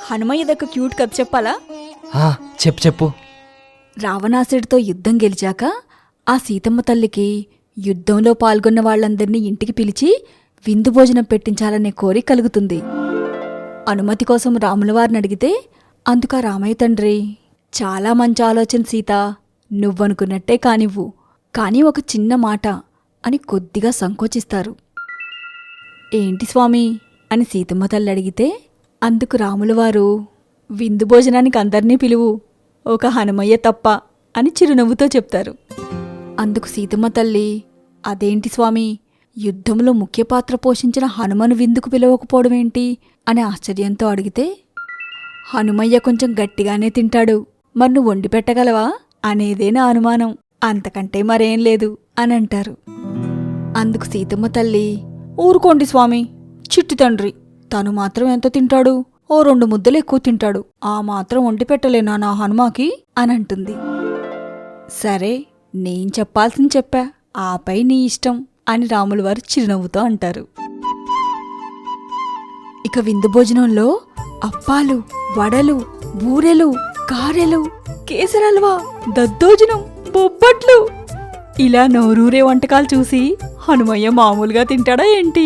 హనుమయ్య దగ్గర క్యూట్ కథ చెప్పాలా? చెప్పు చెప్పు. రావణాసుడితో యుద్ధం గెలిచాక ఆ సీతమ్మ తల్లికి యుద్ధంలో పాల్గొన్న వాళ్ళందర్నీ ఇంటికి పిలిచి విందు భోజనం పెట్టించాలనే కోరిక కలుగుతుంది. అనుమతి కోసం రాములవారిని అడిగితే అందుక రామయ్య తండ్రి, చాలా మంచి ఆలోచన సీత, నువ్వనుకున్నట్టే కానివ్వు, కానీ ఒక చిన్న మాట అని కొద్దిగా సంకోచిస్తారు. ఏంటి స్వామి అని సీతమ్మ తల్లి అడిగితే అందుకు రాములవారు, విందు భోజనానికి అందర్నీ పిలువు, ఒక హనుమయ్య తప్ప అని చిరునవ్వుతో చెప్తారు. అందుకు సీతమ్మ తల్లి, అదేంటి స్వామి, యుద్ధంలో ముఖ్య పాత్ర పోషించిన హనుమను విందుకు పిలవకపోవడమేంటి అని ఆశ్చర్యంతో అడిగితే, హనుమయ్య కొంచెం గట్టిగానే తింటాడు, మరి నువ్వు వండి పెట్టగలవా అనేదే నా అనుమానం, అంతకంటే మరేం లేదు అని అంటారు. అందుకు సీతమ్మ తల్లి, ఊరుకోండి స్వామి, చిట్టి తండ్రి, తను మాత్రం ఎంత తింటాడు, ఓ 2 ముద్దలు ఎక్కువ తింటాడు, ఆ మాత్రం వండి పెట్టలేనా నా హనుమాకి అని అంటుంది. సరే, నేను చెప్పాల్సింది చెప్పా, ఆపై నీ ఇష్టం అని రాములవారు చిరునవ్వుతో అంటారు. ఇక విందు భోజనంలో అప్పాలు, వడలు, బూరెలు, గారెలు, కేసరల్వా, దద్దోజనం, బొబ్బట్లు, ఇలా నోరూరే వంటకాలు చూసి హనుమయ్య మామూలుగా తింటాడా ఏంటి?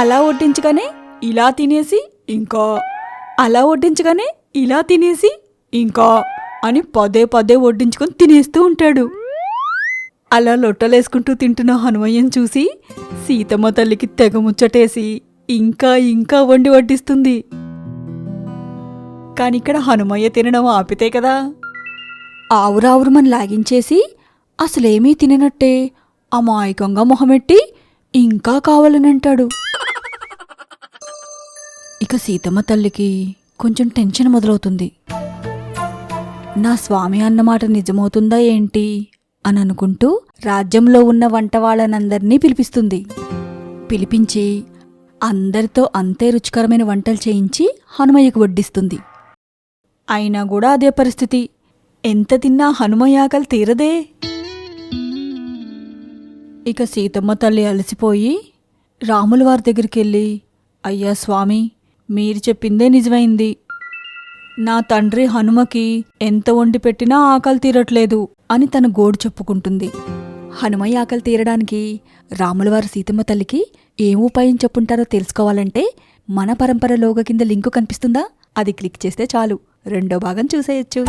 అలా వడ్డించగానే ఇలా తినేసి ఇంకా, అలా వడ్డించగానే ఇలా తినేసి ఇంకా అని పదే పదే వడ్డించుకొని తినేస్తూ ఉంటాడు. అలా లొట్టలేసుకుంటూ తింటున్న హనుమయ్యను చూసి సీతమ్మ తల్లికి తెగ ముచ్చటేసి ఇంకా ఇంకా వండి వడ్డిస్తుంది. కానిక్కడ హనుమయ్య తినడం ఆపితే కదా, ఆవురావురుమని లాగించేసి అసలేమీ తిననట్టే అమాయకంగా మొహమెట్టి ఇంకా కావాలనంటాడు. ఇక సీతమ్మ తల్లికి కొంచెం టెన్షన్ మొదలవుతుంది. నా స్వామి అన్నమాట నిజమవుతుందా ఏంటి అని అనుకుంటూ రాజ్యంలో ఉన్న వంట వాళ్ళనందర్నీ పిలిపిస్తుంది. పిలిపించి అందరితో అంతే రుచికరమైన వంటలు చేయించి హనుమయ్యకు వడ్డిస్తుంది. అయినా కూడా అదే పరిస్థితి, ఎంత తిన్నా హనుమయ్య ఆకలి తీరదే. ఇక సీతమ్మ తల్లి అలసిపోయి రాములవారి దగ్గరికెళ్ళి, అయ్యా స్వామి, మీరు చెప్పిందే నిజమైంది, నా తండ్రి హనుమకి ఎంత వండి పెట్టినా ఆకలి తీరట్లేదు అని తన గోడు చెప్పుకుంటుంది. హనుమయ్య ఆకలి తీరడానికి రాములవారు సీతమ్మ తల్లికి ఏం ఉపాయం చెప్పుంటారో తెలుసుకోవాలంటే మన పరంపర లోగ కింద లింకు కనిపిస్తుందా, అది క్లిక్ చేస్తే చాలు, 2వ భాగం చూసేయచ్చు.